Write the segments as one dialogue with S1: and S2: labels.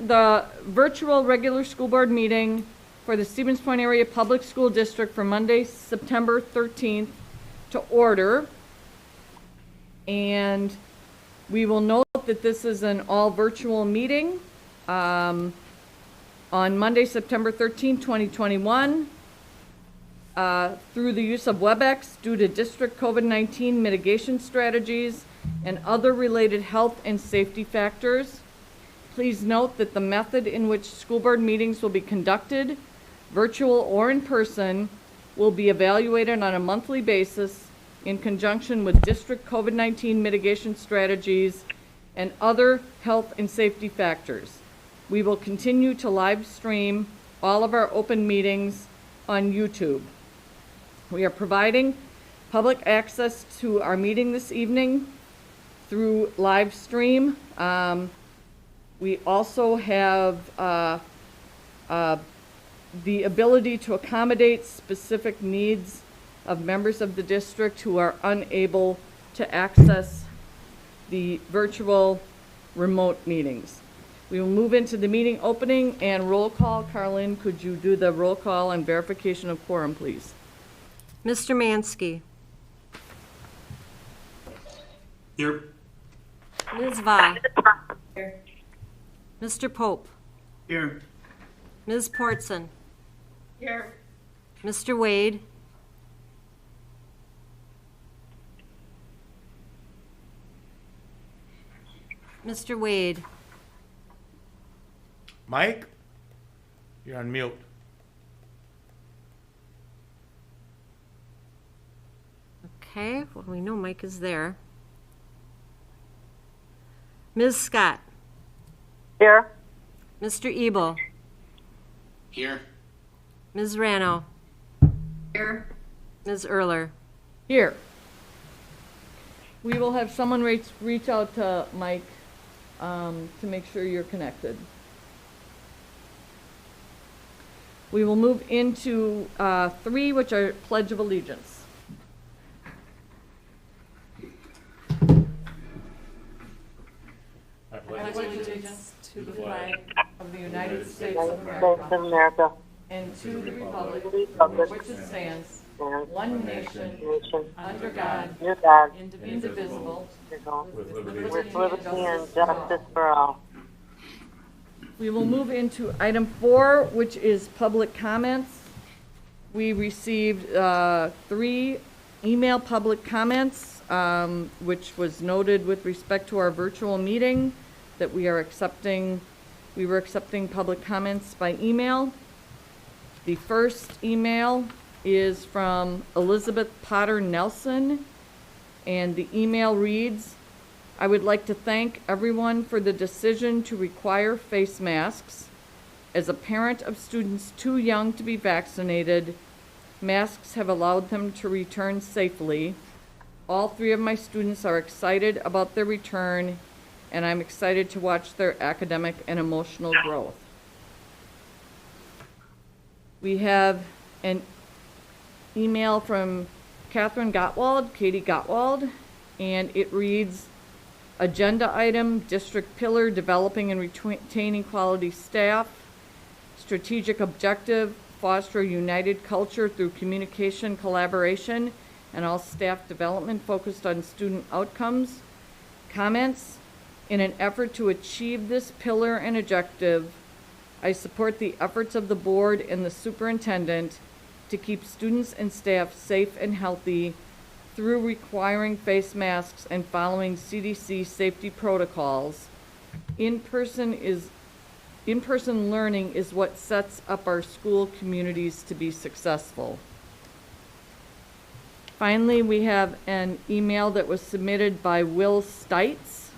S1: the virtual regular school board meeting for the Stevens Point Area Public School District for Monday, September 13th to order. And we will note that this is an all virtual meeting on Monday, September 13th, 2021, through the use of WebEx due to district COVID-19 mitigation strategies and other related health and safety factors. Please note that the method in which school board meetings will be conducted, virtual or in person, will be evaluated on a monthly basis in conjunction with district COVID-19 mitigation strategies and other health and safety factors. We will continue to live stream all of our open meetings on YouTube. We are providing public access to our meeting this evening through live stream. We also have the ability to accommodate specific needs of members of the district who are unable to access the virtual remote meetings. We will move into the meeting opening and roll call. Carlin, could you do the roll call and verification of quorum, please?
S2: Mr. Mansky.
S3: Here.
S2: Ms. Va. Here. Mr. Pope.
S3: Here.
S2: Ms. Portson.
S1: Here.
S2: Mr. Wade. Mr. Wade.
S3: Mike, you're on mute.
S2: Okay, well, we know Mike is there. Ms. Scott.
S4: Here.
S2: Mr. Ebel.
S3: Here.
S2: Ms. Rano.
S1: Here.
S2: Ms. Erler.
S1: Here. We will have someone reach out to Mike to make sure you're connected. We will move into 3, which are Pledge of Allegiance. I pledge allegiance to the flag of the United States of America and to the republic for which it stands, one nation, under God, indivisible, with liberty and justice for all. We will move into item 4, which is public comments. We received 3 email public comments, which was noted with respect to our virtual meeting that we were accepting public comments by email. The first email is from Elizabeth Potter Nelson, and the email reads, I would like to thank everyone for the decision to require face masks. As a parent of students too young to be vaccinated, masks have allowed them to return safely. All 3 of my students are excited about their return, and I'm excited to watch their academic and emotional growth. We have an email from Katie Gottwald, and it reads, agenda item, district pillar, developing and retaining quality staff, strategic objective, foster a united culture through communication, collaboration, and all staff development focused on student outcomes. Comments, in an effort to achieve this pillar and objective, I support the efforts of the board and the superintendent to keep students and staff safe and healthy through requiring face masks and following CDC safety protocols. In-person learning is what sets up our school communities to be successful. Finally, we have an email that was submitted by Will Stites,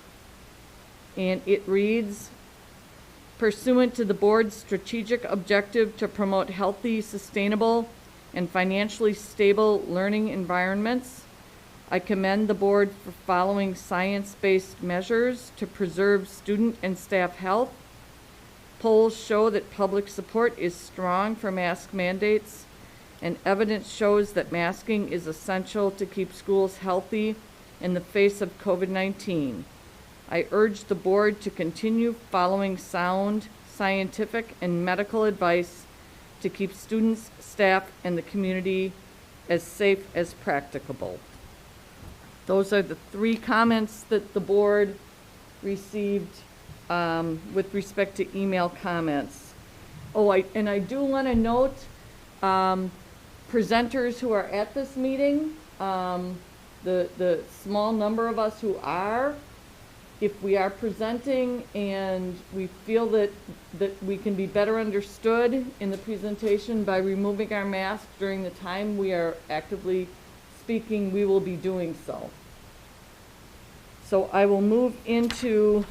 S1: and it reads, pursuant to the board's strategic objective to promote healthy, sustainable, and financially stable learning environments, I commend the board for following science-based measures to preserve student and staff health. Polls show that public support is strong for mask mandates, and evidence shows that masking is essential to keep schools healthy in the face of COVID-19. I urge the board to continue following sound, scientific, and medical advice to keep students, staff, and the community as safe as practicable. Those are the 3 comments that the board received with respect to email comments. Oh, I do want to note presenters who are at this meeting, the small number of us who are, if we are presenting and we feel that we can be better understood in the presentation by removing our mask during the time we are actively speaking, we will be doing so. So I will move into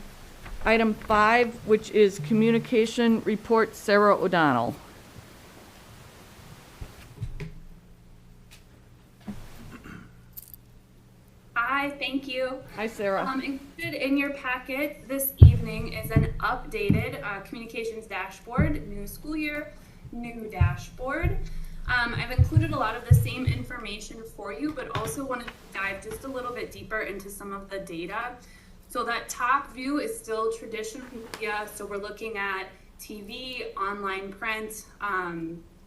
S1: item 5, which is communication report. Sarah O'Donnell.
S5: Hi, thank you.
S1: Hi, Sarah.
S5: Included in your packet this evening is an updated communications dashboard, new school year, new dashboard. I've included a lot of the same information for you, but also want to dive just a little bit deeper into some of the data. So that top view is still traditional media. So we're looking at TV, online print,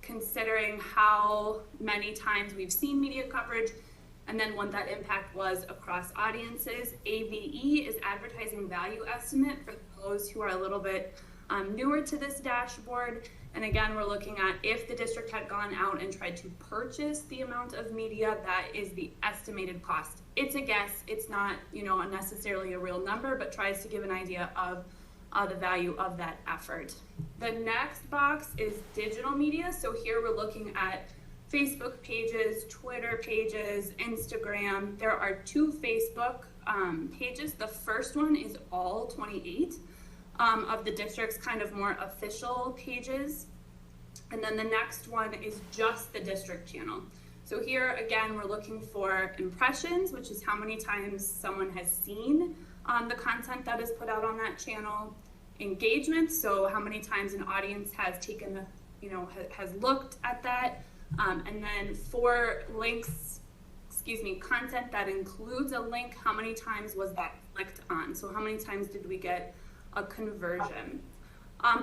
S5: considering how many times we've seen media coverage, and then what that impact was across audiences. AVE is advertising value estimate for those who are a little bit newer to this dashboard. And again, we're looking at if the district had gone out and tried to purchase the amount of media, that is the estimated cost. It's a guess, it's not, necessarily a real number, but tries to give an idea of the value of that effort. The next box is digital media. So here we're looking at Facebook pages, Twitter pages, Instagram. There are 2 Facebook pages. The first one is all 28 of the district's kind of more official pages. And then the next one is just the district channel. So here again, we're looking for impressions, which is how many times someone has seen the content that is put out on that channel. Engagement, so how many times an audience has taken, has looked at that. And then for links, content that includes a link, how many times was that clicked on? So how many times did we get a conversion?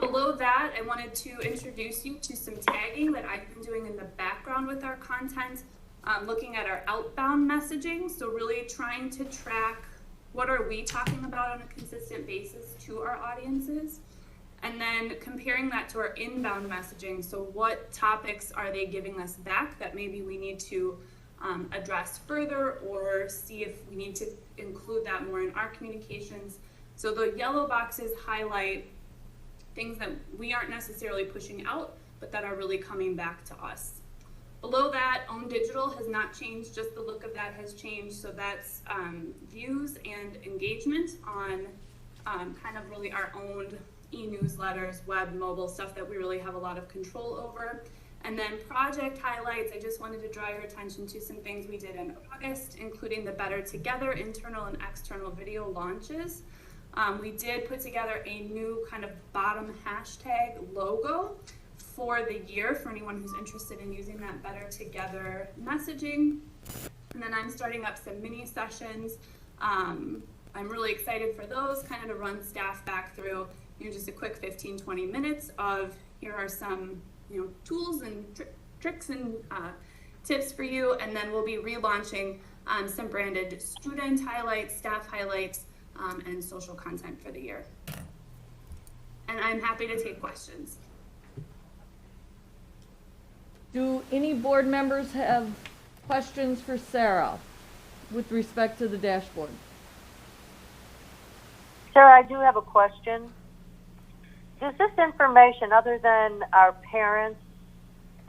S5: Below that, I wanted to introduce you to some tagging that I've been doing in the background with our content, looking at our outbound messaging. So really trying to track what are we talking about on a consistent basis to our audiences. And then comparing that to our inbound messaging. So what topics are they giving us back that maybe we need to address further, or see if we need to include that more in our communications. So the yellow boxes highlight things that we aren't necessarily pushing out, but that are really coming back to us. Below that, owned digital has not changed, just the look of that has changed. So that's views and engagement on kind of really our owned e-newsletters, web, mobile, stuff that we really have a lot of control over. And then project highlights, I just wanted to draw your attention to some things we did in August, including the Better Together internal and external video launches. We did put together a new kind of bottom hashtag logo for the year for anyone who's interested in using that Better Together messaging. And then I'm starting up some mini sessions. I'm really excited for those, kind of to run staff back through just a quick 15-20 minutes of here are some tools and tricks and tips for you, and then we'll be relaunching some branded student highlights, staff highlights, and social content for the year. And I'm happy to take questions.
S1: Do any board members have questions for Sarah with respect to the dashboard?
S4: Sarah, I do have a question. Does this information, other than our parents,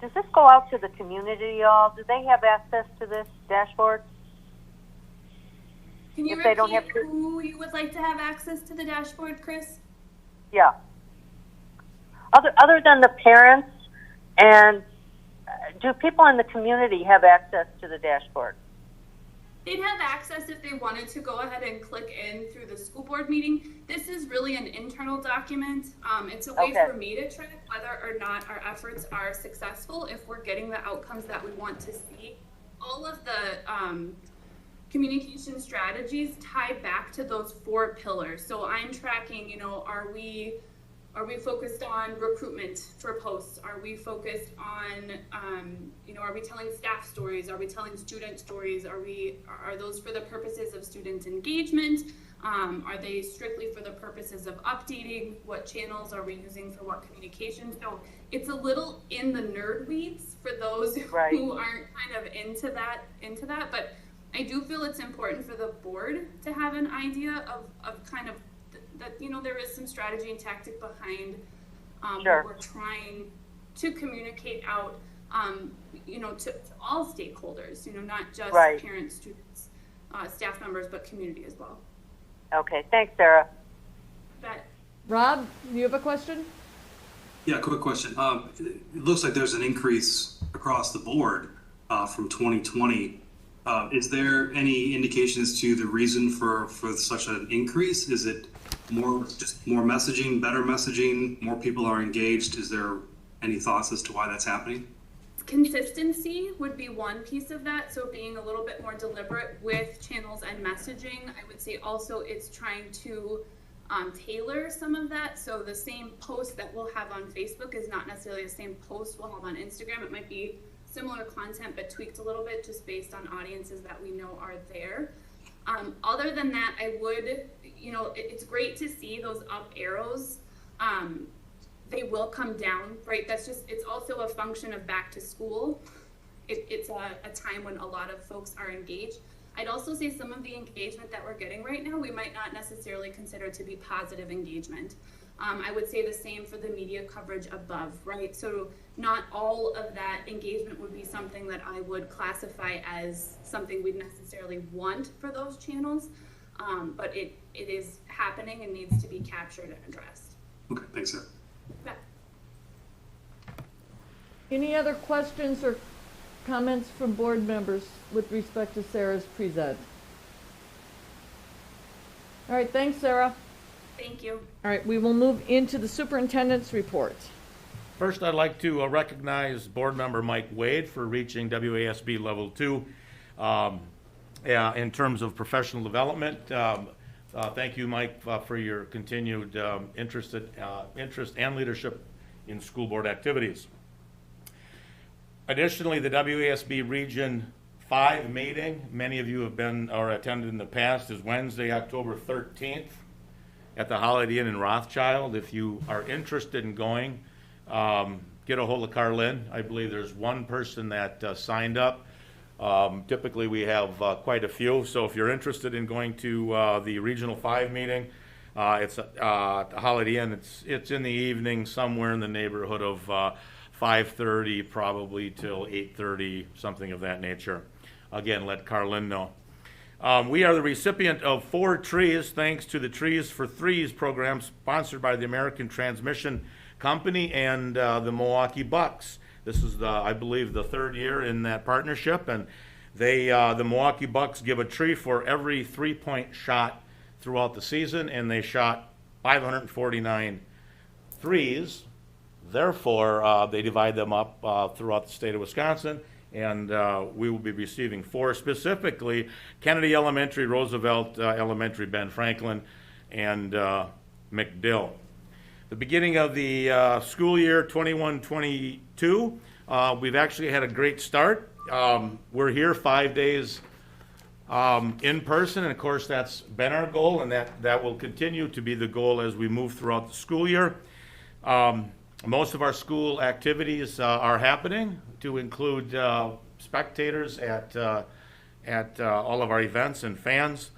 S4: does this go out to the community at all? Do they have access to this dashboard?
S5: Can you repeat who you would like to have access to the dashboard, Chris?
S4: Yeah. Other than the parents, and do people in the community have access to the dashboard?
S5: They'd have access if they wanted to go ahead and click in through the school board meeting. This is really an internal document. It's a way for me to track whether or not our efforts are successful, if we're getting the outcomes that we want to see. All of the communication strategies tie back to those 4 pillars. So I'm tracking, you know, are we focused on recruitment for posts? Are we focused on, you know, are we telling staff stories? Are we telling student stories? Are those for the purposes of student engagement? Are they strictly for the purposes of updating? What channels are we using for what communication? So it's a little in the nerd weeds for those who aren't kind of into that. But I do feel it's important for the board to have an idea of kind of that, you know, there is some strategy and tactic behind what we're trying to communicate out, you know, to all stakeholders, you know, not just parents, students, staff members, but community as well.
S4: Okay, thanks, Sarah.
S1: Rob, do you have a question?
S6: Yeah, quick question. It looks like there's an increase across the board from 2020. Is there any indication as to the reason for such an increase? Is it more messaging, better messaging, more people are engaged? Is there any thoughts as to why that's happening?
S5: Consistency would be one piece of that. So being a little bit more deliberate with channels and messaging. I would say also it's trying to tailor some of that. So the same post that we'll have on Facebook is not necessarily the same post we'll have on Instagram. It might be similar content, but tweaked a little bit just based on audiences that we know are there. Other than that, I would, you know, it's great to see those up arrows. They will come down, right? That's just, it's also a function of back to school. It's a time when a lot of folks are engaged. I'd also say some of the engagement that we're getting right now, we might not necessarily consider to be positive engagement. I would say the same for the media coverage above, right? So not all of that engagement would be something that I would classify as something we'd necessarily want for those channels, but it is happening and needs to be captured and addressed.
S6: Okay, thanks, Sarah.
S5: Yeah.
S1: Any other questions or comments from board members with respect to Sarah's present? All right, thanks, Sarah.
S5: Thank you.
S1: All right, we will move into the superintendent's report.
S3: First, I'd like to recognize board member Mike Wade for reaching WASB level 2 in terms of professional development. Thank you, Mike, for your continued interest and leadership in school board activities. Additionally, the WASB Region 5 meeting, many of you have been or attended in the past, is Wednesday, October 13th at the Holiday Inn in Rothschild. If you are interested in going, get a hold of Carlin. I believe there's one person that signed up. Typically we have quite a few, so if you're interested in going to the Regional 5 meeting, it's at the Holiday Inn. It's in the evening, somewhere in the neighborhood of 5:30 probably till 8:30, something of that nature. Again, let Carlin know. We are the recipient of 4 trees thanks to the Trees for Threes program sponsored by the American Transmission Company and the Milwaukee Bucks. This is, I believe, the 3rd year in that partnership, and they, the Milwaukee Bucks give a tree for every 3-point shot throughout the season, and they shot 549 threes. Therefore, they divide them up throughout the state of Wisconsin, and we will be receiving 4 specifically: Kennedy Elementary, Roosevelt Elementary, Ben Franklin, and McDill. The beginning of the school year 21-22, we've actually had a great start. We're here 5 days in person, and of course that's been our goal, and that will continue to be the goal as we move throughout the school year. Most of our school activities are happening, to include spectators at all of our events and fans.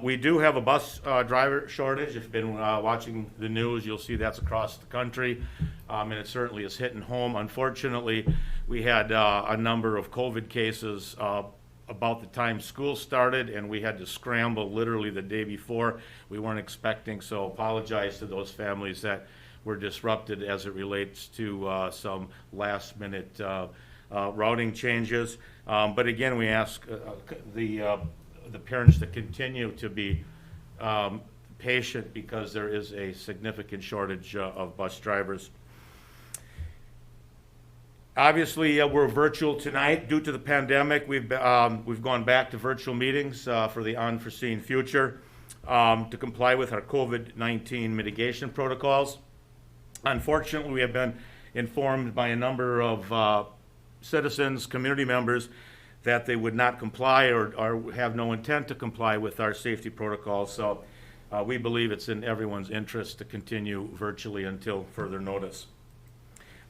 S3: We do have a bus driver shortage. If you've been watching the news, you'll see that's across the country, and it certainly is hitting home. Unfortunately, we had a number of COVID cases about the time school started, and we had to scramble literally the day before. We weren't expecting, so apologize to those families that were disrupted as it relates to some last-minute routing changes. But again, we ask the parents to continue to be patient, because there is a significant shortage of bus drivers. Obviously, we're virtual tonight. Due to the pandemic, we've gone back to virtual meetings for the unforeseen future to comply with our COVID-19 mitigation protocols. Unfortunately, we have been informed by a number of citizens, community members, that they would not comply or have no intent to comply with our safety protocols. So we believe it's in everyone's interest to continue virtually until further notice.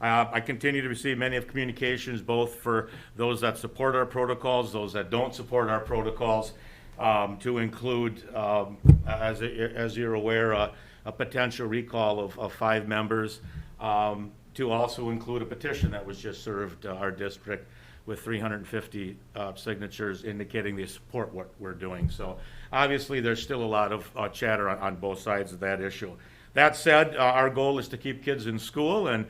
S3: I continue to receive many of communications, both for those that support our protocols, those that don't support our protocols, to include, as you're aware, a potential recall of 5 members, to also include a petition that was just served our district with 350 signatures indicating they support what we're doing. So obviously there's still a lot of chatter on both sides of that issue. That said, our goal is to keep kids in school, and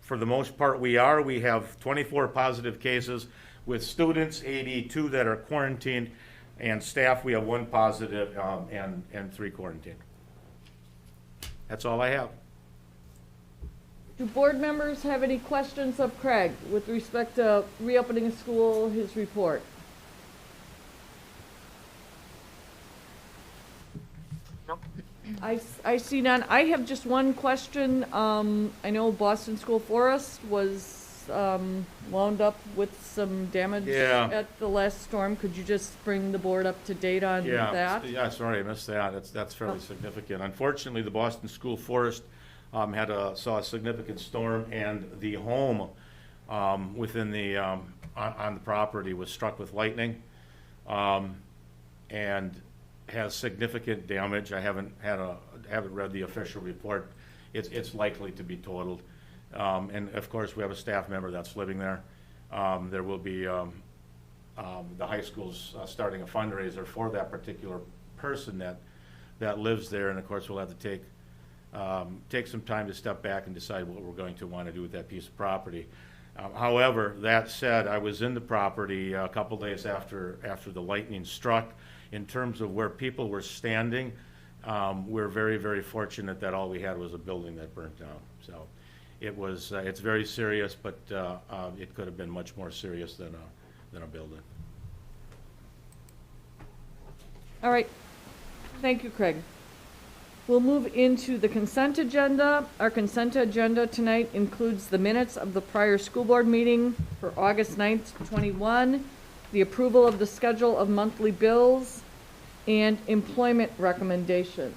S3: for the most part we have 24 positive cases with students, 82 that are quarantined, and staff we have 1 positive and 3 quarantined. That's all I have.
S1: Do board members have any questions of Craig with respect to reopening a school, his report?
S4: No.
S1: I see none. I have just one question. I know Boston School Forest was wound up with some damage at the last storm. Could you just bring the board up to date on that?
S3: Yeah, sorry, I missed that. That's fairly significant. Unfortunately, the Boston School Forest saw a significant storm, and the home within the on the property was struck with lightning, and has significant damage. I haven't read the official report. It's likely to be totaled, and of course we have a staff member that's living there. There will be the high school's starting a fundraiser for that particular person that lives there, and of course we'll have to take some time to step back and decide what we're going to want to do with that piece of property. However, that said, I was in the property a couple days after the lightning struck. In terms of where people were standing, we're very, very fortunate that all we had was a building that burnt down. So it's very serious, but it could have been much more serious than a building.
S1: All right. Thank you, Craig. We'll move into the consent agenda. Our consent agenda tonight includes the minutes of the prior school board meeting for August 9th, 21, the approval of the schedule of monthly bills, and employment recommendations.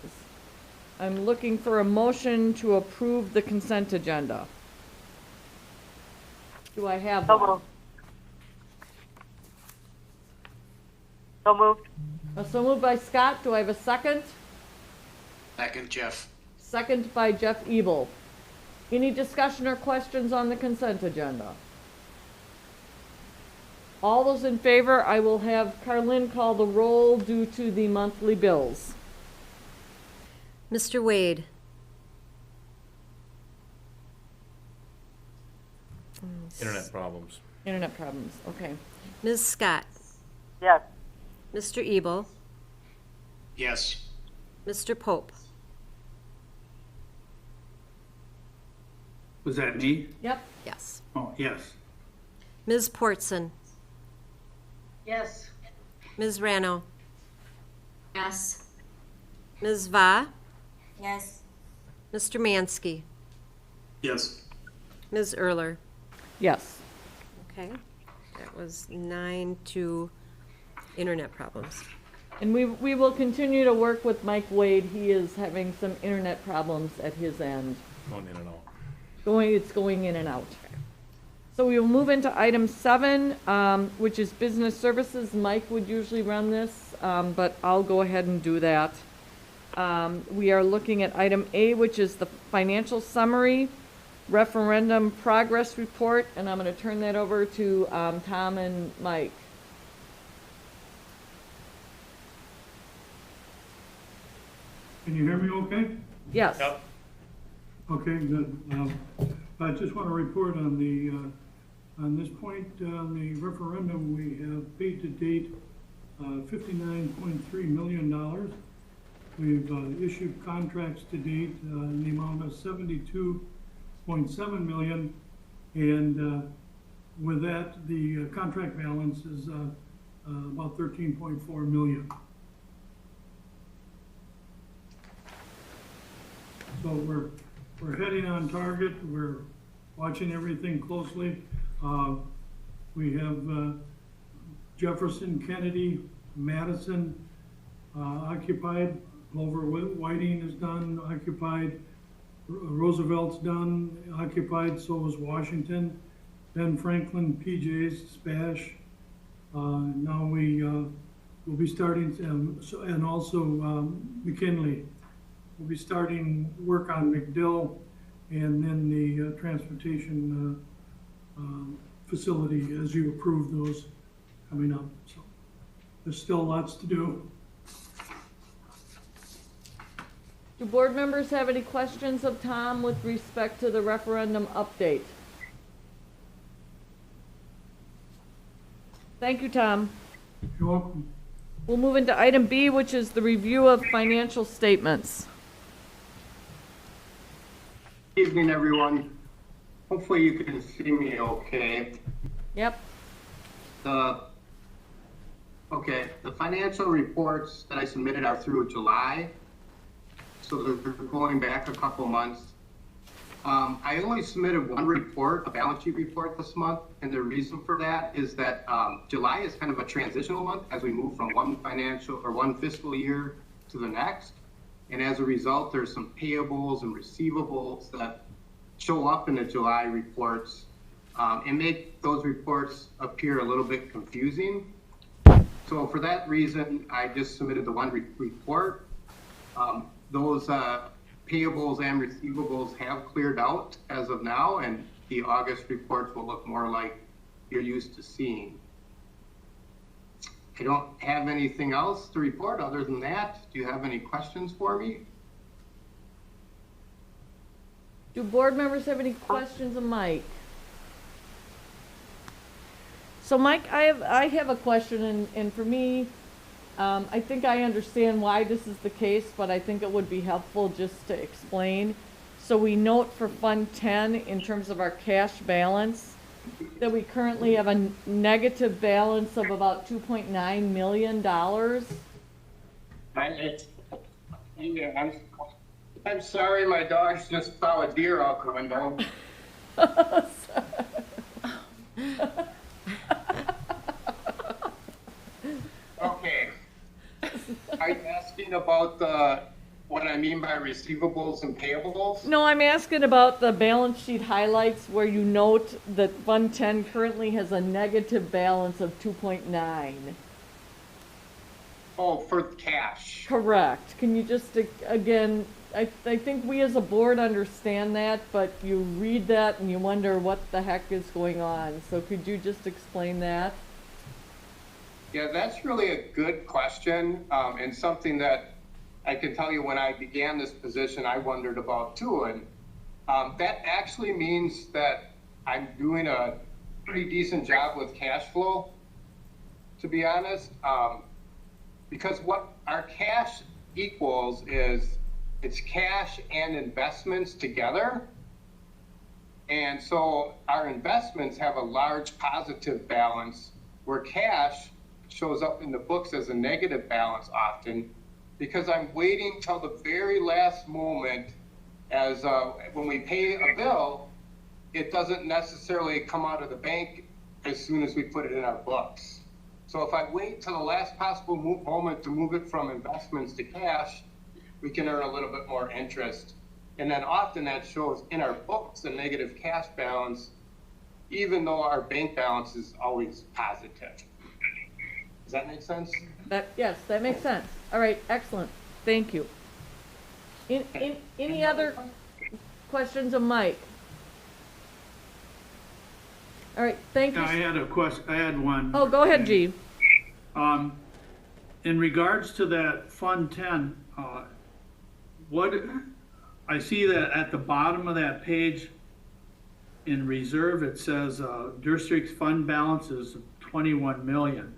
S1: I'm looking for a motion to approve the consent agenda. Do I have
S4: So
S1: one?
S4: moved. So moved.
S1: So moved by Scott. Do I have a second?
S7: Second, Jeff.
S1: Second by Jeff Ebel. Any discussion or questions on the consent agenda? All those in favor, I will have Carlin call the roll due to the monthly bills.
S2: Mr. Wade.
S3: Internet problems.
S1: Internet problems, okay.
S2: Ms. Scott.
S4: Yes.
S2: Mr. Ebel.
S7: Yes.
S2: Mr. Pope.
S8: Was that me?
S1: Yep.
S2: Yes.
S8: Oh, yes.
S2: Ms. Portson.
S9: Yes.
S2: Ms. Rano.
S9: Yes.
S2: Ms. Va.
S9: Yes.
S2: Mr. Mansky.
S6: Yes.
S2: Ms. Erler.
S1: Yes.
S2: Okay. That was 9 to internet problems.
S1: And we will continue to work with Mike Wade. He is having some internet problems at his end.
S3: Going in and out.
S1: It's going in and out. So we will move into item 7, which is business services. Mike would usually run this, but I'll go ahead and do that. We are looking at item A, which is the financial summary, referendum progress report, and I'm going to turn that over to Tom and Mike.
S8: Can you hear me okay?
S1: Yes.
S3: Yep.
S8: Okay, good. I just want to report on on this point, on the referendum, we have paid to date $59.3 million. We've issued contracts to date in the amount of $72.7 million, And with that, the contract balance is about 13.4 million. So we're heading on target. We're watching everything closely. We have Jefferson, Kennedy, Madison occupied. Clover Whiting is done, occupied. Roosevelt's done, occupied. So is Washington. Ben Franklin, PJ's, Spash. Now we will be starting, and also McKinley. We'll be starting work on McDill, and then the transportation facility as you approve those coming up. So there's still lots to do.
S1: Do board members have any questions of Tom with respect to the referendum update? Thank you, Tom.
S8: You're welcome.
S1: We'll move into item B, which is the review of financial statements.
S10: Evening, everyone. Hopefully you can see me okay.
S1: Yep.
S10: The financial reports that I submitted are through July, so they're going back a couple months. I only submitted one report, a balance sheet report this month, and the reason for that is that July is kind of a transitional month as we move from one fiscal year to the next. And as a result, there's some payables and receivables that show up in the July reports and make those reports appear a little bit confusing. So for that reason, I just submitted the one report. Those payables and receivables have cleared out as of now, and the August reports will look more like you're used to seeing. I don't have anything else to report other than that. Do you have any questions for me?
S1: Do board members have any questions of Mike? So Mike, I have a question, and for me, I think I understand why this is the case, but I think it would be helpful just to explain. So we note for Fund 10, in terms of our cash balance, that we currently have a negative balance of about $2.9 million.
S10: I'm sorry, my dogs just saw a deer out the window. Okay. Are you asking about what I mean by receivables and payables?
S1: No, I'm asking about the balance sheet highlights where you note that Fund 10 currently has a negative balance of 2.9.
S10: Oh, for cash.
S1: Correct. Can you just, again, I think we as a board understand that, but you read that and you wonder what the heck is going on. So could you just explain that?
S10: Yeah, that's really a good question, and something that I can tell you when I began this position, I wondered about too. And that actually means that I'm doing a pretty decent job with cash flow, to be honest, because what our cash equals is it's cash and investments together. And so our investments have a large positive balance where cash shows up in the books as a negative balance often, because I'm waiting till the very last moment as when we pay a bill, it doesn't necessarily come out of the bank as soon as we put it in our books. So if I wait till the last possible moment to move it from investments to cash, we can earn a little bit more interest. And then often that shows in our books a negative cash balance, even though our bank balance is always positive. Does that make sense?
S1: Yes, that makes sense. All right, excellent. Thank you. Any other questions of Mike? All right, thank you.
S8: I had a question. I had one.
S1: Oh, go ahead, G.
S8: In regards to that Fund 10, what I see that at the bottom of that page in reserve, it says district's fund balance is 21 million.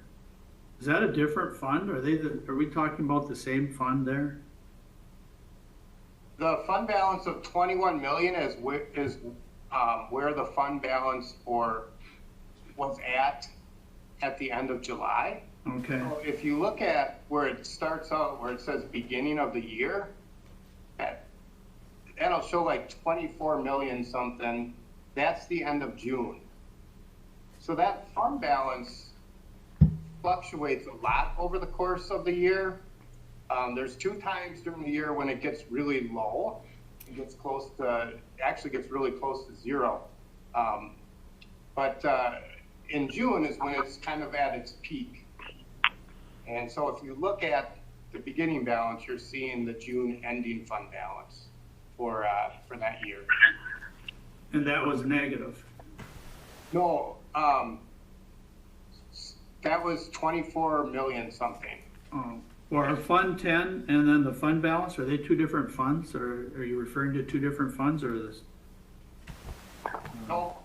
S8: Is that a different fund? Are we talking about the same fund there?
S10: The fund balance of 21 million is where the fund balance was at the end of July.
S8: Okay.
S10: So if you look at where it starts out, where it says beginning of the year, that'll show like 24 million something. That's the end of June. So that fund balance fluctuates a lot over the course of the year. There's 2 times during the year when it gets really low. It gets actually gets really close to zero. But in June is when it's kind of at its peak. And so if you look at the beginning balance, you're seeing the June ending fund balance for that year.
S8: And that was negative?
S10: No, that was 24 million something.
S8: Or Fund 10 and then the fund balance, are they 2 different funds, or are you referring to 2 different funds, or this?
S10: No,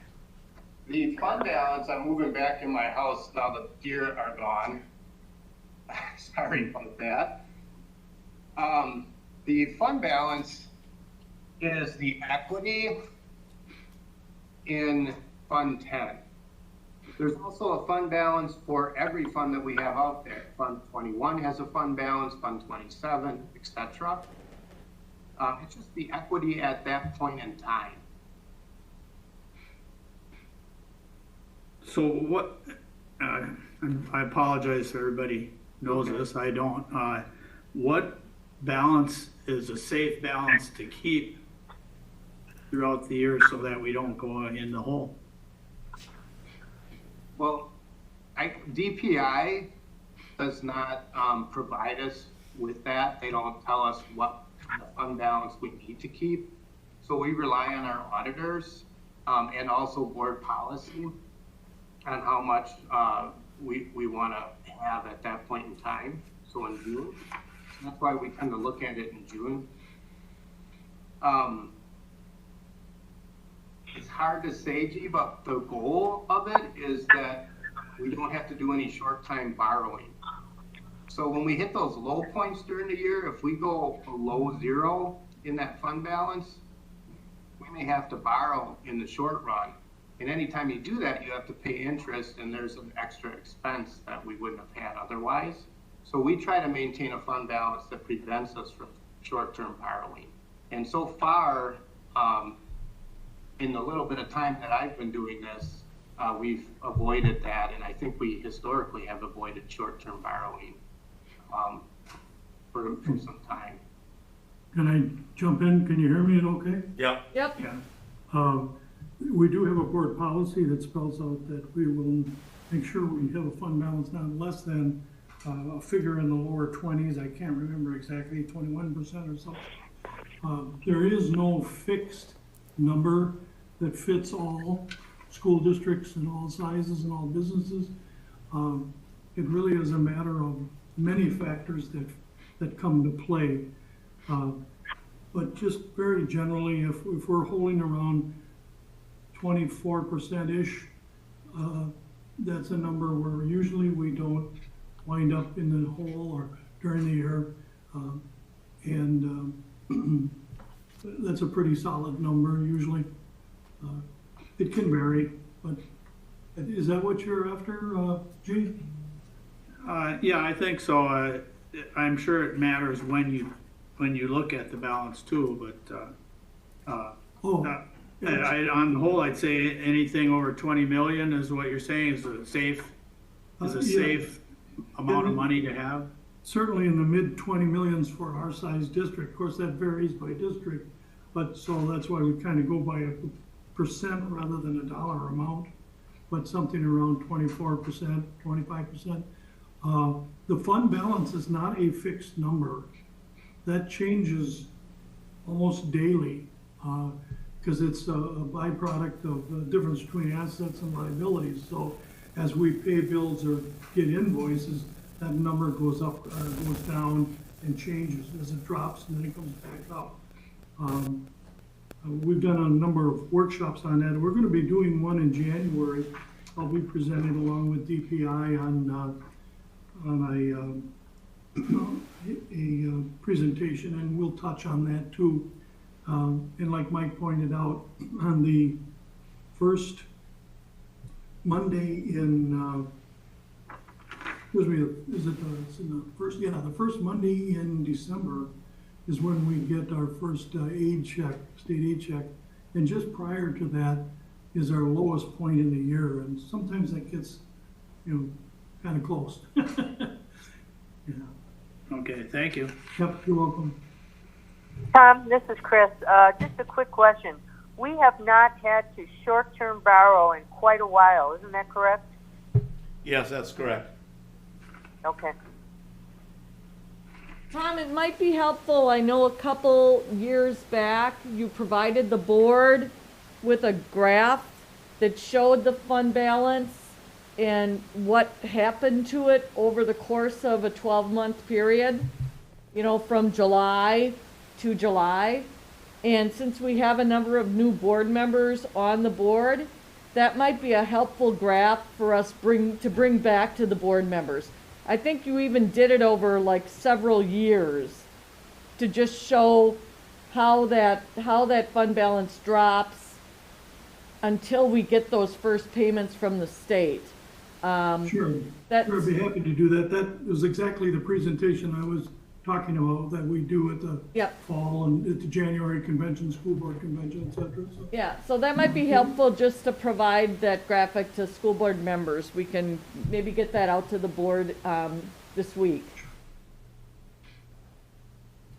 S10: the fund balance, I'm moving back in my house now the deer are gone. Sorry about that. The fund balance is the equity in Fund 10. There's also a fund balance for every fund that we have out there. Fund 21 has a fund balance, Fund 27, etc. It's just the equity at that point in time.
S8: So what, I apologize if everybody knows this, I don't. What balance is a safe balance to keep throughout the year so that we don't go in the hole?
S10: Well, DPI does not provide us with that. They don't tell us what fund balance we need to keep. So we rely on our auditors and also board policy on how much we want to have at that point in time. So in June, that's why we tend to look at it in June. It's hard to say, G, but the goal of it is that we don't have to do any short-time borrowing. So when we hit those low points during the year, if we go below zero in that fund balance, we may have to borrow in the short run. And anytime you do that, you have to pay interest, and there's an extra expense that we wouldn't have had otherwise. So we try to maintain a fund balance that prevents us from short-term borrowing. And so far, in the little bit of time that I've been doing this, we've avoided that, and I think we historically have avoided short-term borrowing for some time.
S8: Can I jump in? Can you hear me okay?
S3: Yeah.
S2: Yep.
S8: Yeah. We do have a board policy that spells out that we will make sure we have a fund balance not less than a figure in the lower 20s. I can't remember exactly, 21% or so. There is no fixed number that fits all school districts and all sizes and all businesses. It really is a matter of many factors that come to play. But just very generally, if we're holding around 24%-ish, that's a number where usually we don't wind up in the hole or during the year. That's a pretty solid number usually. It can vary, but is that what you're after, G? Yeah, I think so. I'm sure it matters when you look at the balance too, but on the whole, I'd say anything over 20 million is what you're saying is a safe amount of money to have. Certainly in the mid 20 millions for our size district. Of course, that varies by district, but so that's why we kind of go by a percent rather than a dollar amount, but something around 24%, 25%. The fund balance is not a fixed number. That changes almost daily because it's a byproduct of the difference between assets and liabilities. So as we pay bills or get invoices, that number goes up, goes down and changes as it drops and then it comes back up. We've done a number of workshops on that. We're going to be doing one in January. I'll be presenting along with DPI on a presentation, and we'll touch on that too. And like Mike pointed out, on the first Monday in, excuse me, is it, it's in the first, yeah, the first Monday in December is when we get our first aid check, state aid check. And just prior to that is our lowest point in the year. And sometimes that gets, kind of close. Yeah.
S11: Okay, thank you.
S8: Yep, you're welcome.
S4: Tom, this is Chris. Just a quick question. We have not had to short-term borrow in quite a while. Isn't that correct?
S3: Yes, that's correct.
S4: Okay.
S1: Tom, it might be helpful, I know a couple years back, you provided the board with a graph that showed the fund balance and what happened to it over the course of a 12-month period, from July to July. And since we have a number of new board members on the board, that might be a helpful graph for us to bring back to the board members. I think you even did it over like several years to just show how that fund balance drops until we get those first payments from the state.
S8: Sure, I'd be happy to do that. That was exactly the presentation I was talking about that we do at the fall and at the January convention, school board convention, et cetera. So.
S1: Yeah, so that might be helpful just to provide that graphic to school board members. We can maybe get that out to the board this week.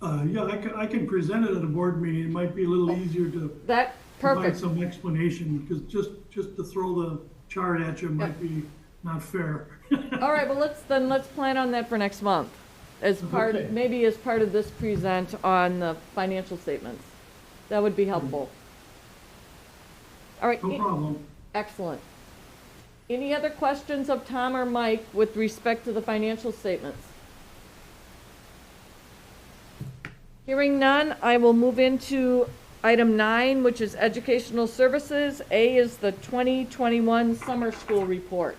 S8: Yeah, I can present it at a board meeting. It might be a little easier to provide some explanation, because just to throw the chart at you might be not fair.
S1: All right, well let's plan on that for next month. As part of, maybe as part of this present on the financial statements. That would be helpful. All right.
S8: No problem.
S1: Excellent. Any other questions of Tom or Mike with respect to the financial statements? Hearing none, I will move into item 9, which is educational services. A is the 2021 summer school report.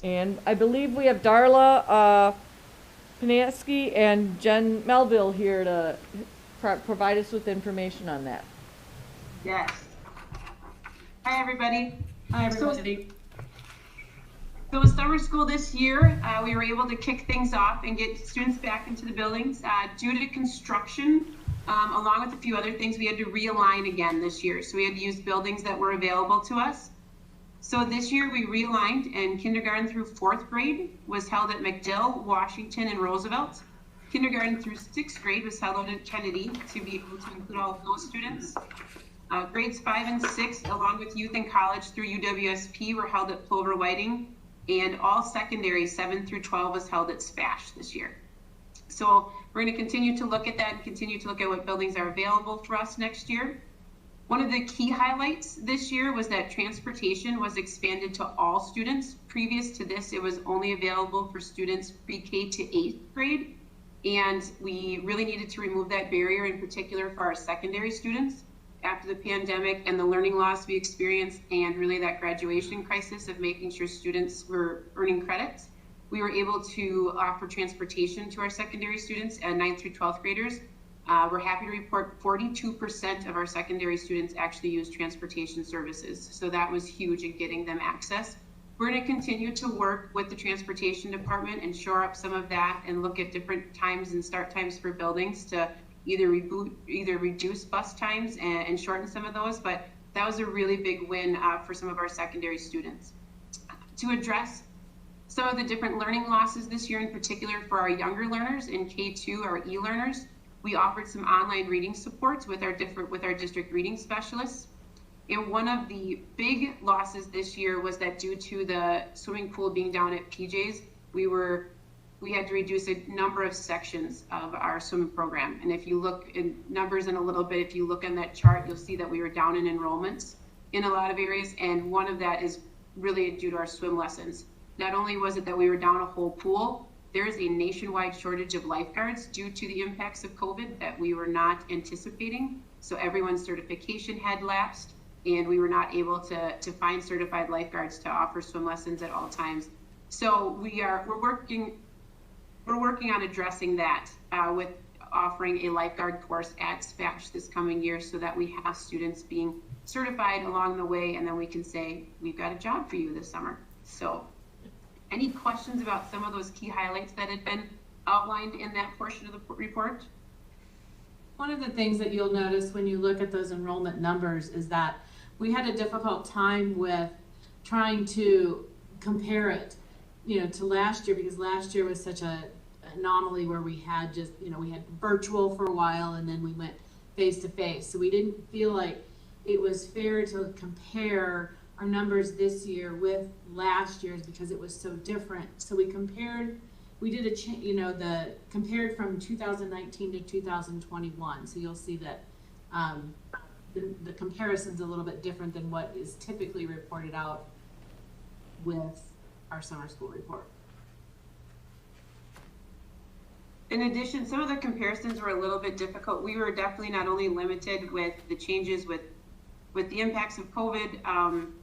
S1: And I believe we have Darla Panaski and Jen Melville here to provide us with information on that.
S12: Yes. Hi, everybody. Hi, everybody. So with summer school this year, we were able to kick things off and get students back into the buildings. Due to construction, along with a few other things, we had to realign again this year. So we had to use buildings that were available to us. So this year we realigned, and kindergarten through 4th grade was held at MacDill, Washington, and Roosevelt. Kindergarten through 6th grade was held at Kennedy to be able to include all of those students. Grades 5 and 6, along with youth and college through UWSP, were held at Plover Whiting, and all secondary 7 through 12 was held at SPASH this year. So we're going to continue to look at that and continue to look at what buildings are available for us next year. One of the key highlights this year was that transportation was expanded to all students. Previous to this, it was only available for students pre-K to 8th grade. And we really needed to remove that barrier, in particular for our secondary students. After the pandemic and the learning loss we experienced, and really that graduation crisis of making sure students were earning credits, we were able to offer transportation to our secondary students and 9th through 12th graders. We're happy to report 42% of our secondary students actually use transportation services. So that was huge in getting them access. We're going to continue to work with the transportation department and shore up some of that and look at different times and start times for buildings to either reduce bus times and shorten some of those. But that was a really big win for some of our secondary students. To address some of the different learning losses this year, in particular for our younger learners in K2, our e-learners, we offered some online reading supports with our district reading specialists. And one of the big losses this year was that due to the swimming pool being down at PJ's, we had to reduce a number of sections of our swimming program. And if you look in numbers in a little bit, if you look on that chart, you'll see that we were down in enrollments in a lot of areas. And one of that is really due to our swim lessons. Not only was it that we were down a whole pool, there is a nationwide shortage of lifeguards due to the impacts of COVID that we were not anticipating. So everyone's certification had lapsed, and we were not able to find certified lifeguards to offer swim lessons at all times. So we're working on addressing that with offering a lifeguard course at Spatch this coming year so that we have students being certified along the way, and then we can say, we've got a job for you this summer. So any questions about some of those key highlights that had been outlined in that portion of the report?
S11: One of the things that you'll notice when you look at those enrollment numbers is that we had a difficult time with trying to compare it, to last year, because last year was such a anomaly where we had just, we had virtual for a while and then we went face to face. So we didn't feel like it was fair to compare our numbers this year with last year's because it was so different. So we did compared from 2019 to 2021. So you'll see that the comparison's a little bit different than what is typically reported out with our summer school report.
S12: In addition, some of the comparisons were a little bit difficult. We were definitely not only limited with the changes with the impacts of COVID,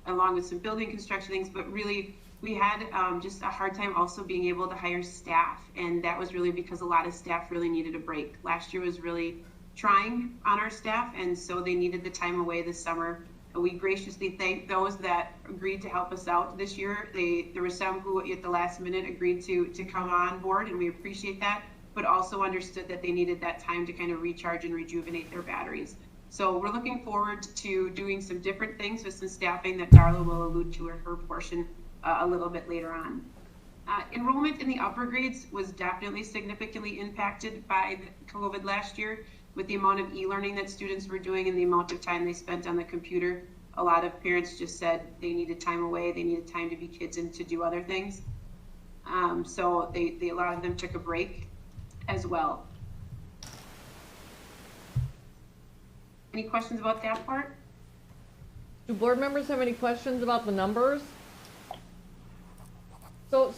S12: along with some building construction things, but really we had just a hard time also being able to hire staff. And that was really because a lot of staff really needed a break. Last year was really trying on our staff, and so they needed the time away this summer. We graciously thank those that agreed to help us out this year. There were some who at the last minute agreed to come on board, and we appreciate that, but also understood that they needed that time to kind of recharge and rejuvenate their batteries. So we're looking forward to doing some different things with some staffing that Darla will allude to in her portion a little bit later on. Enrollment in the upper grades was definitely significantly impacted by COVID last year with the amount of e-learning that students were doing and the amount of time they spent on the computer. A lot of parents just said they needed time away, they needed time to be kids and to do other things. So a lot of them took a break as well. Any questions about that part?
S1: Do board members have any questions about the numbers? So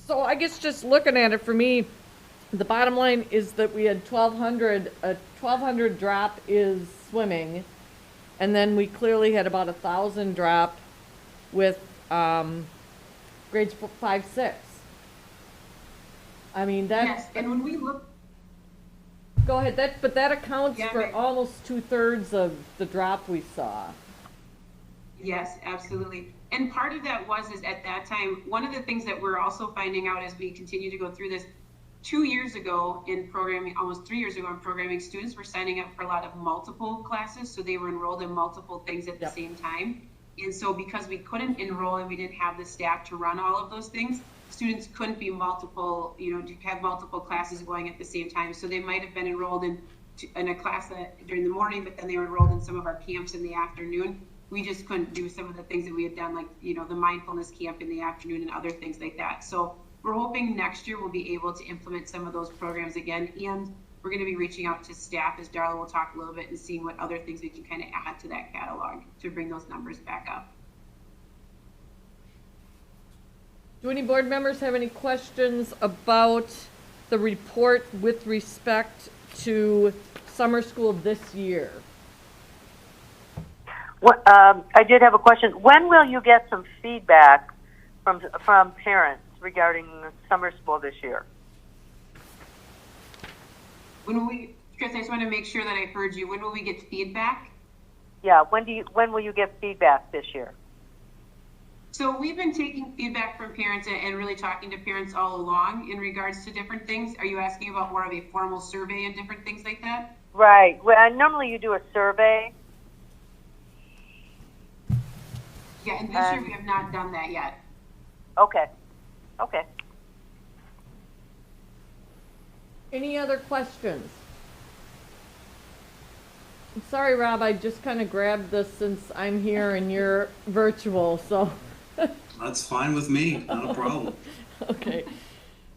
S1: I guess just looking at it, for me, the bottom line is that we had 1,200, a 1,200 drop is swimming, and then we clearly had about 1,000 drop with grades 5, 6. I mean, that.
S12: Yes, and when we look.
S1: Go ahead, but that accounts for almost 2/3 of the drop we saw.
S12: Yes, absolutely. And part of that is at that time, one of the things that we're also finding out as we continue to go through this, 2 years ago in programming, almost 3 years ago in programming, students were signing up for a lot of multiple classes, so they were enrolled in multiple things at the same time. And so because we couldn't enroll and we didn't have the staff to run all of those things, students couldn't be multiple, to have multiple classes going at the same time. So they might have been enrolled in a class during the morning, but then they were enrolled in some of our camps in the afternoon. We just couldn't do some of the things that we had done, like, the mindfulness camp in the afternoon and other things like that. So we're hoping next year we'll be able to implement some of those programs again, and we're going to be reaching out to staff, as Darla will talk a little bit, and seeing what other things we can kind of add to that catalog to bring those numbers back up.
S1: Do any board members have any questions about the report with respect to summer school this year?
S4: I did have a question. When will you get some feedback from parents regarding summer school this year?
S12: Chris, I just want to make sure that I heard you. When will we get feedback?
S4: Yeah, when will you get feedback this year?
S12: So we've been taking feedback from parents and really talking to parents all along in regards to different things. Are you asking about more of a formal survey and different things like that?
S4: Right. Well, normally you do a survey.
S12: Yeah, and this year we have not done that yet.
S4: Okay.
S1: Any other questions? I'm sorry, Rob, I just kind of grabbed this since I'm here and you're virtual, so.
S6: That's fine with me, not a problem.
S1: Okay.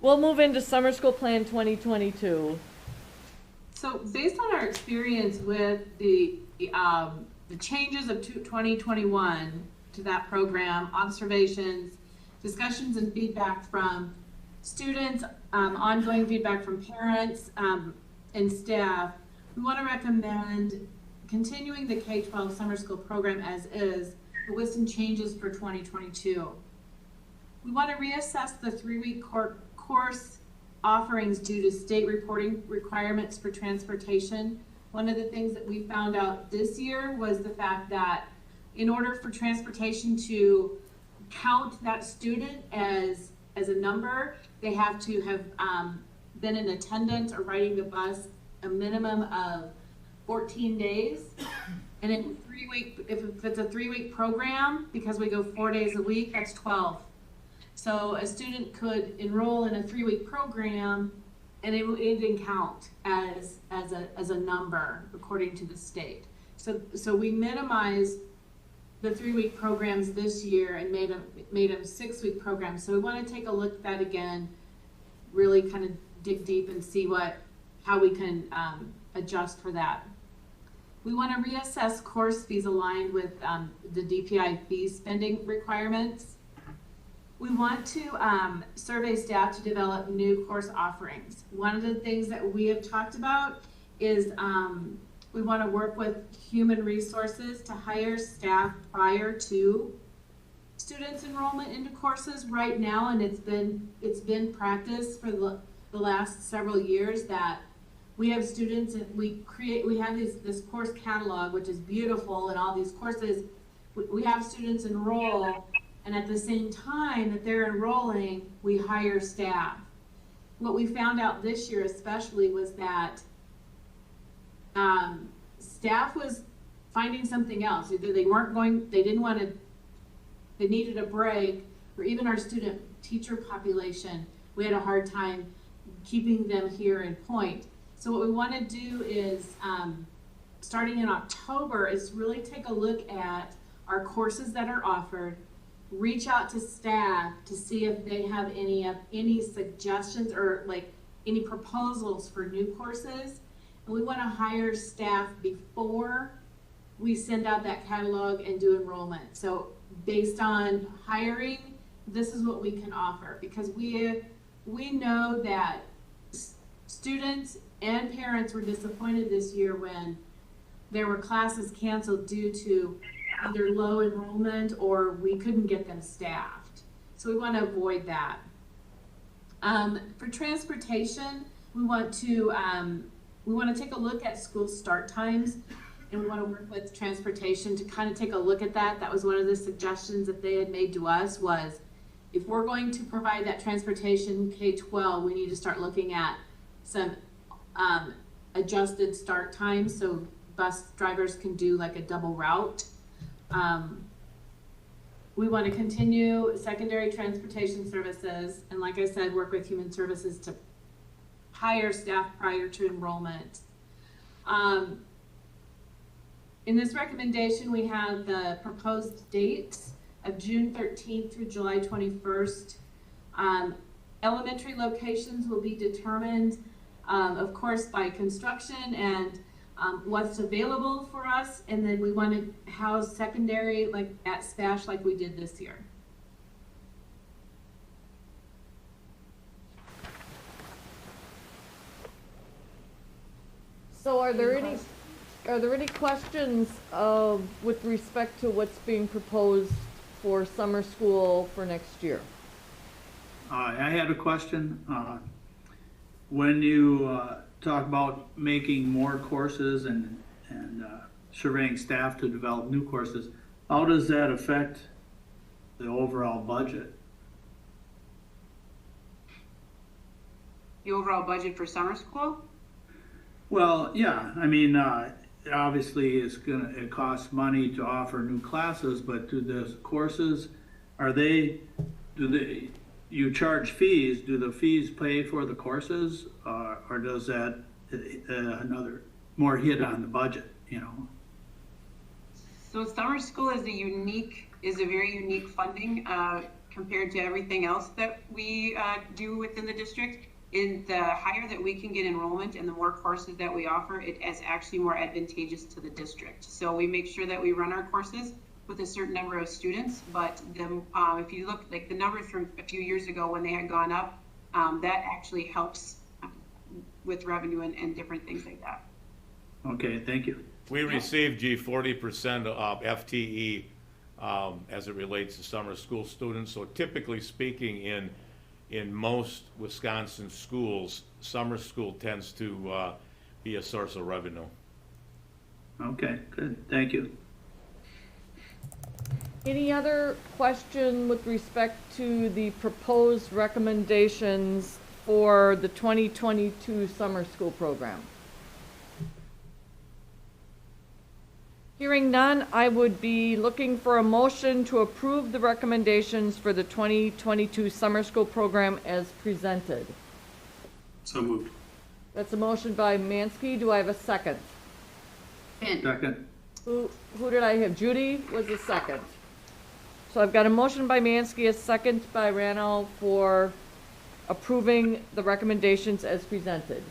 S1: We'll move into Summer School Plan 2022.
S11: So based on our experience with the changes of 2021 to that program, observations, discussions and feedback from students, ongoing feedback from parents and staff, we want to recommend continuing the K-12 summer school program as is, but with some changes for 2022. We want to reassess the 3-week course offerings due to state reporting requirements for transportation. One of the things that we found out this year was the fact that in order for transportation to count that student as a number, they have to have been in attendance or riding the bus a minimum of 14 days. And in if it's a 3-week program, because we go 4 days a week, that's 12. So a student could enroll in a 3-week program and it didn't count as a number according to the state. So we minimized the 3-week programs this year and made them 6-week programs. So we want to take a look at that again, really kind of dig deep and see how we can adjust for that. We want to reassess course fees aligned with the DPI fee spending requirements. We want to survey staff to develop new course offerings. One of the things that we have talked about is we want to work with human resources to hire staff prior to students' enrollment into courses right now, and it's been practice for the last several years that we have students and we have this course catalog, which is beautiful, and all these courses, we have students enroll, and at the same time that they're enrolling, we hire staff. What we found out this year especially was that staff was finding something else. Either they needed a break, or even our student teacher population, we had a hard time keeping them here in point. So what we want to do is, starting in October, is really take a look at our courses that are offered, reach out to staff to see if they have any suggestions or like any proposals for new courses. And we want to hire staff before we send out that catalog and do enrollment. So based on hiring, this is what we can offer, because we know that students and parents were disappointed this year when there were classes canceled due to either low enrollment or we couldn't get them staffed. So we want to avoid that. For transportation, we want to take a look at school start times, and we want to work with transportation to kind of take a look at that. That was one of the suggestions that they had made to us, was if we're going to provide that transportation K-12, we need to start looking at some adjusted start times so bus drivers can do like a double route. We want to continue secondary transportation services, and like I said, work with human services to hire staff prior to enrollment. In this recommendation, we have the proposed dates of June 13th through July 21st. Elementary locations will be determined, of course, by construction and what's available for us, and then we want to house secondary like at SPASH like we did this year.
S1: So are there any questions with respect to what's being proposed for summer school for next year?
S13: I had a question. When you talk about making more courses and surveying staff to develop new courses, how does that affect the overall budget?
S12: The overall budget for summer school?
S13: Well, yeah, I mean, obviously it costs money to offer new classes, but do the courses, you charge fees, do the fees pay for the courses, or does that another more hit on the budget, you know?
S12: So summer school is a very unique funding compared to everything else that we do within the district. In the higher that we can get enrollment and the more courses that we offer, it is actually more advantageous to the district. So we make sure that we run our courses with a certain number of students, but if you look like the numbers from a few years ago when they had gone up, that actually helps with revenue and different things like that.
S13: Okay, thank you.
S3: We received 40% of FTE as it relates to summer school students. So typically speaking, in in most Wisconsin schools, summer school tends to be a source of revenue.
S13: Okay, good, thank you.
S1: Any other question with respect to the proposed recommendations for the 2022 summer school program? Hearing none, I would be looking for a motion to approve the recommendations for the 2022 summer school program as presented.
S6: So moved.
S1: That's a motion by Mansky. Do I have a second?
S13: Second.
S1: Who did I have? Judy was the second. So I've got a motion by Mansky, a second by Rano for approving the recommendations as presented.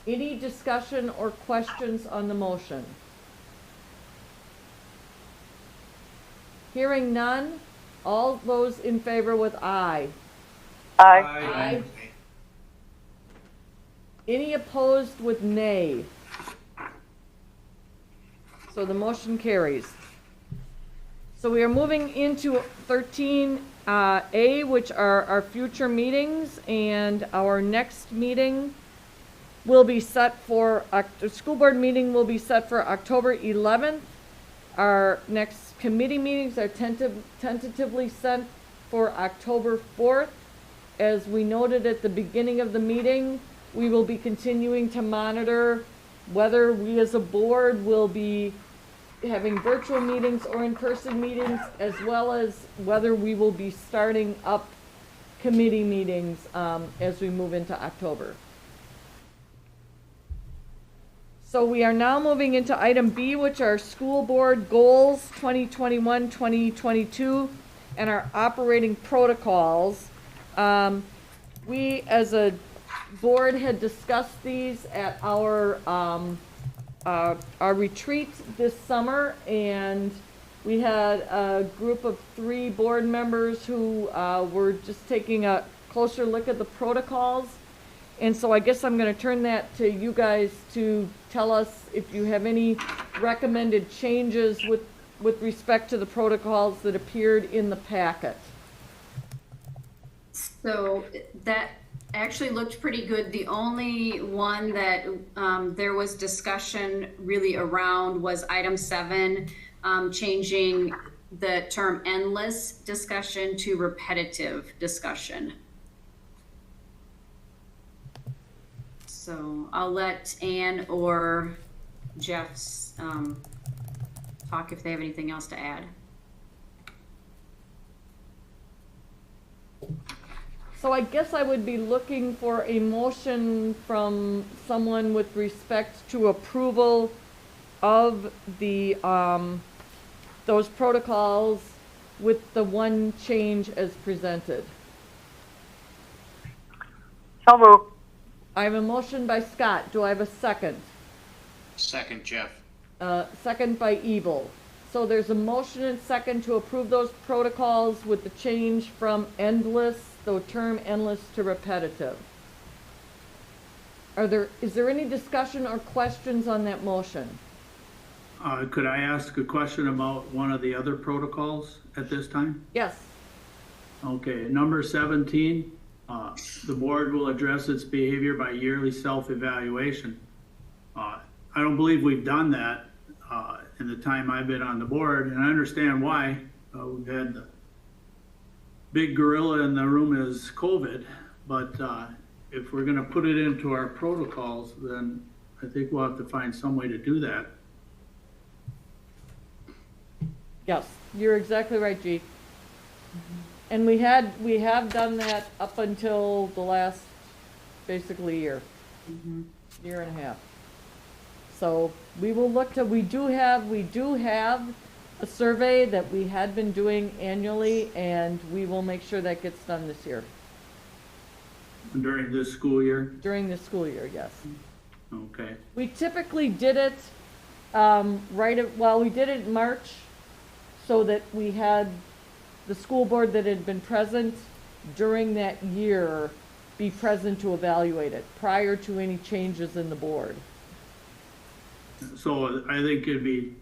S1: Any discussion or questions on the motion? Hearing none, all those in favor with aye.
S4: Aye.
S1: Aye. Any opposed with nay? So the motion carries. So we are moving into 13A, which are our future meetings, and our next meeting will be set for, the school board meeting will be set for October 11th. Our next committee meetings are tentatively set for October 4th. As we noted at the beginning of the meeting, we will be continuing to monitor whether we as a board will be having virtual meetings or in-person meetings, as well as whether we will be starting up committee meetings as we move into October. So we are now moving into item B, which are school board goals 2021-2022 and our operating protocols. We as a board had discussed these at our retreat this summer, and we had a group of 3 board members who were just taking a closer look at the protocols. And so I guess I'm going to turn that to you guys to tell us if you have any recommended changes with respect to the protocols that appeared in the packet.
S9: So that actually looked pretty good. The only one that there was discussion really around was item 7, changing the term endless discussion to repetitive discussion. So I'll let Ann or Jeff talk if they have anything else to add.
S1: So I guess I would be looking for a motion from someone with respect to approval of the those protocols with the one change as presented.
S4: So moved.
S1: I have a motion by Scott. Do I have a second?
S7: Second, Jeff.
S1: Second by Ebel. So there's a motion and second to approve those protocols with the change from endless, the term endless, to repetitive. Is there any discussion or questions on that motion?
S13: Could I ask a question about one of the other protocols at this time?
S1: Yes.
S13: Okay, number 17, the board will address its behavior by yearly self-evaluation. I don't believe we've done that in the time I've been on the board, and I understand why. We've had the big gorilla in the room is COVID, but if we're going to put it into our protocols, then I think we'll have to find some way to do that.
S1: Yes, you're exactly right, G. And we have done that up until the last basically year, year and a half. So we will look to, we do have a survey that we had been doing annually, and we will make sure that gets done this year.
S13: During this school year?
S1: During this school year, yes.
S13: Okay.
S1: We typically did it we did it in March, so that we had the school board that had been present during that year be present to evaluate it prior to any changes in the board.
S13: So I think it'd be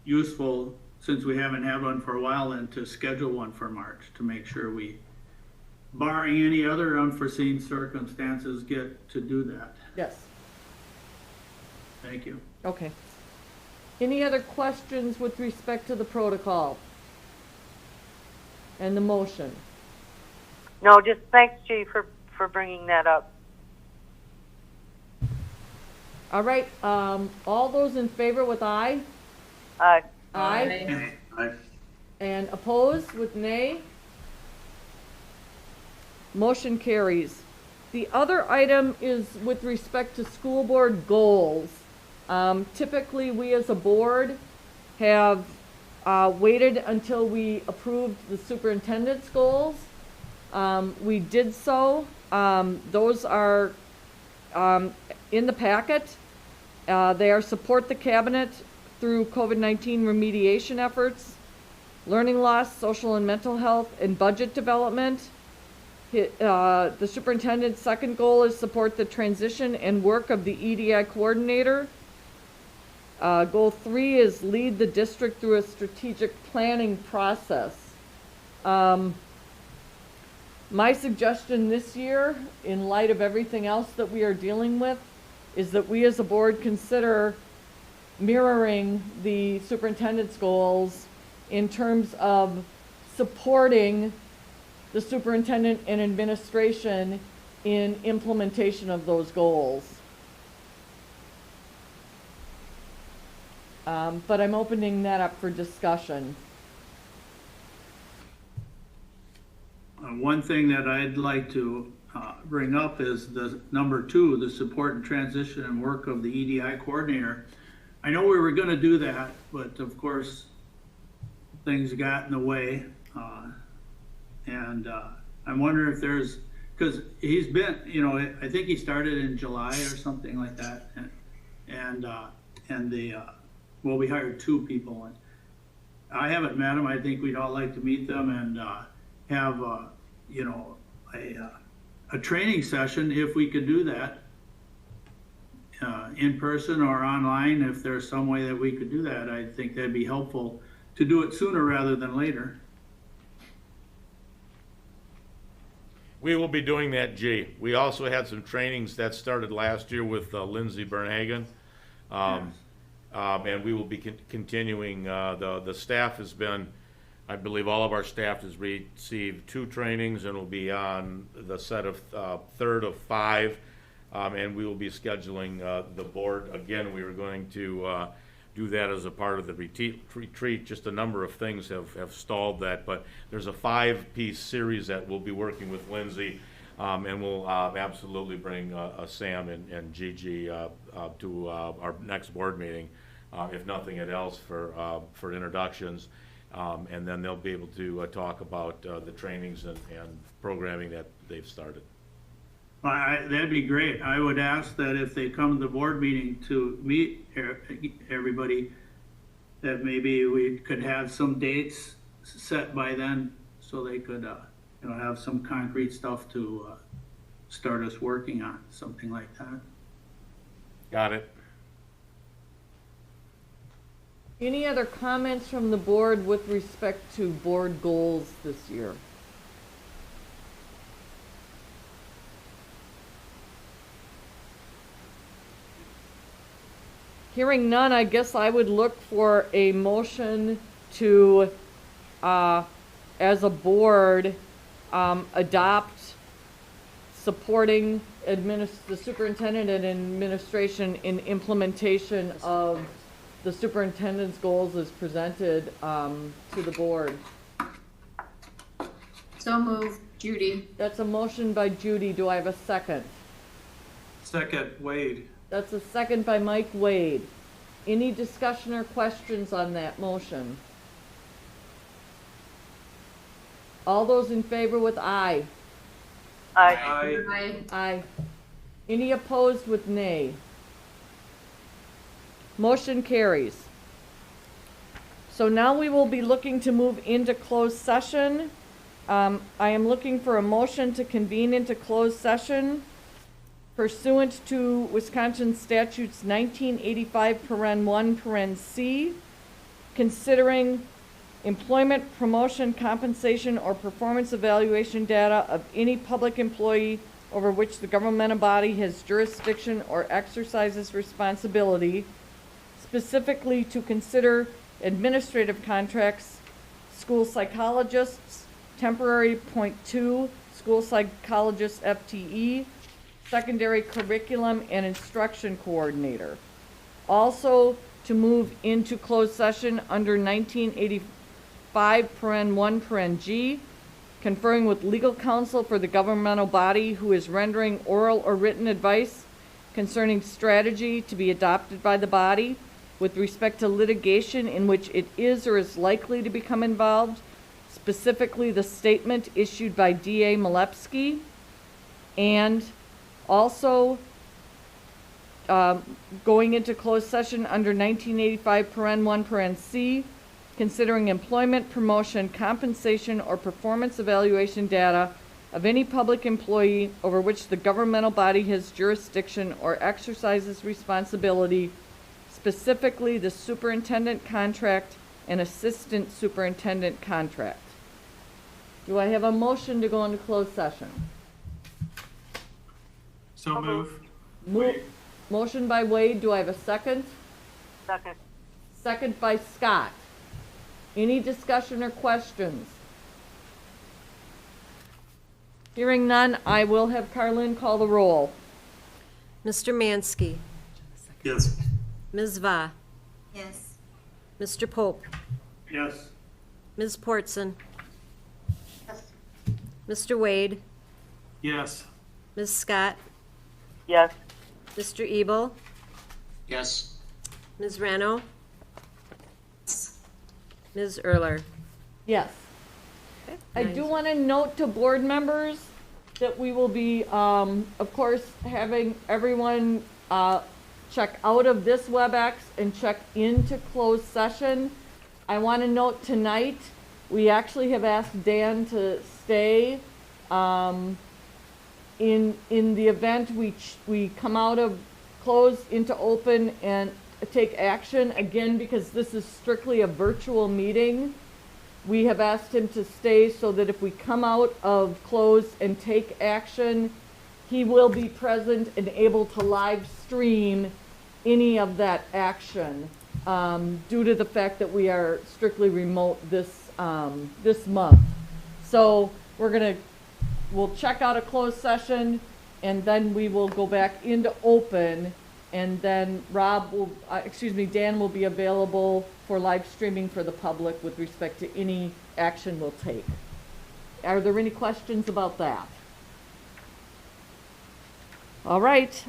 S13: useful, since we haven't had one for a while, then to schedule one for March to make sure we barring any other unforeseen circumstances, get to do that.
S1: Yes.
S13: Thank you.
S1: Okay. Any other questions with respect to the protocol and the motion?
S4: No, just thanks, Chief, for bringing that up.
S1: All right, all those in favor with aye?
S4: Aye.
S1: Aye.
S13: Aye.
S1: And opposed with nay? Motion carries. The other item is with respect to school board goals. Typically, we as a board have waited until we approved the superintendent's goals. We did so. Those are in the packet. They are support the cabinet through COVID-19 remediation efforts, learning loss, social and mental health, and budget development. The superintendent's second goal is support the transition and work of the EDI coordinator. Goal 3 is lead the district through a strategic planning process. My suggestion this year, in light of everything else that we are dealing with, is that we as a board consider mirroring the superintendent's goals in terms of supporting the superintendent and administration in implementation of those goals. But I'm opening that up for discussion.
S13: One thing that I'd like to bring up is the number 2, the support and transition and work of the EDI coordinator. I know we were going to do that, but of course things got in the way. And I'm wondering if there's, because he's been, you know, I think he started in July or something like that. Well, we hired 2 people. And I haven't met them. I think we'd all like to meet them and have, you know, a training session if we could do that in person or online. If there's some way that we could do that, I think that'd be helpful to do it sooner rather than later.
S3: We will be doing that, G. We also had some trainings that started last year with Lindsay Bernhagen. And we will be continuing. The staff has been, I believe all of our staff has received 2 trainings and will be on the set of 3rd of 5. And we will be scheduling the board. Again, we were going to do that as a part of the retreat. Just a number of things have stalled that, but there's a 5-piece series that we'll be working with Lindsay, and we'll absolutely bring Sam and Gigi to our next board meeting, if nothing else for introductions, and then they'll be able to talk about the trainings and programming that they've started.
S13: That'd be great. I would ask that if they come to the board meeting to meet everybody, that maybe we could have some dates set by then so they could, you know, have some concrete stuff to start us working on, something like that.
S3: Got it.
S1: Any other comments from the board with respect to board goals this year? Hearing none, I guess I would look for a motion to, as a board, adopt supporting the superintendent and administration in implementation of the superintendent's goals as presented to the board.
S9: So moved, Judy.
S1: That's a motion by Judy. Do I have a second?
S13: Second, Wade.
S1: That's a second by Mike Wade. Any discussion or questions on that motion? All those in favor with aye?
S4: Aye.
S9: Aye.
S1: Aye. Any opposed with nay? Motion carries. So now we will be looking to move into closed session. I am looking for a motion to convene into closed session pursuant to Wisconsin statutes 1985 paren 1 paren C, considering employment, promotion, compensation, or performance evaluation data of any public employee over which the governmental body has jurisdiction or exercises responsibility, specifically to consider administrative contracts, school psychologists, temporary .2, school psychologist FTE, secondary curriculum and instruction coordinator. Also, to move into closed session under 1985, paren 1, paren G, conferring with legal counsel for the governmental body who is rendering oral or written advice concerning strategy to be adopted by the body with respect to litigation in which it is or is likely to become involved, specifically the statement issued by D.A. Malepsky, and also going into closed session under 1985, paren 1, paren C, considering employment, promotion, compensation, or performance evaluation data of any public employee over which the governmental body has jurisdiction or exercises responsibility, specifically the superintendent contract and assistant superintendent contract. Do I have a motion to go into closed session?
S8: So move.
S1: Motion by Wade. Do I have a second?
S4: Second.
S1: Second by Scott. Any discussion or questions? Hearing none, I will have Carlin call the roll.
S2: Mr. Mansky,
S6: Yes.
S2: Ms. Va,
S12: Yes.
S2: Mr. Pope,
S8: Yes.
S2: Ms. Portson, Mr. Wade,
S8: Yes.
S2: Ms. Scott,
S4: Yes.
S2: Mr. Ebel,
S7: Yes.
S2: Ms. Rano, Ms. Erler.
S1: Yes. I do want to note to board members that we will be, of course, having everyone check out of this WebEx and check into closed session. I want to note tonight, we actually have asked Dan to stay. In the event we come out of closed into open and take action, again, because this is strictly a virtual meeting, we have asked him to stay so that if we come out of closed and take action, he will be present and able to live stream any of that action, due to the fact that we are strictly remote this month. So we'll check out a closed session, and then we will go back into open, and then Dan will be available for live streaming for the public with respect to any action we'll take. Are there any questions about that? All right,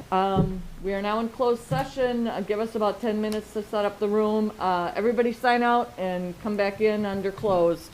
S1: we are now in closed session. Give us about 10 minutes to set up the room. Everybody sign out and come back in under closed.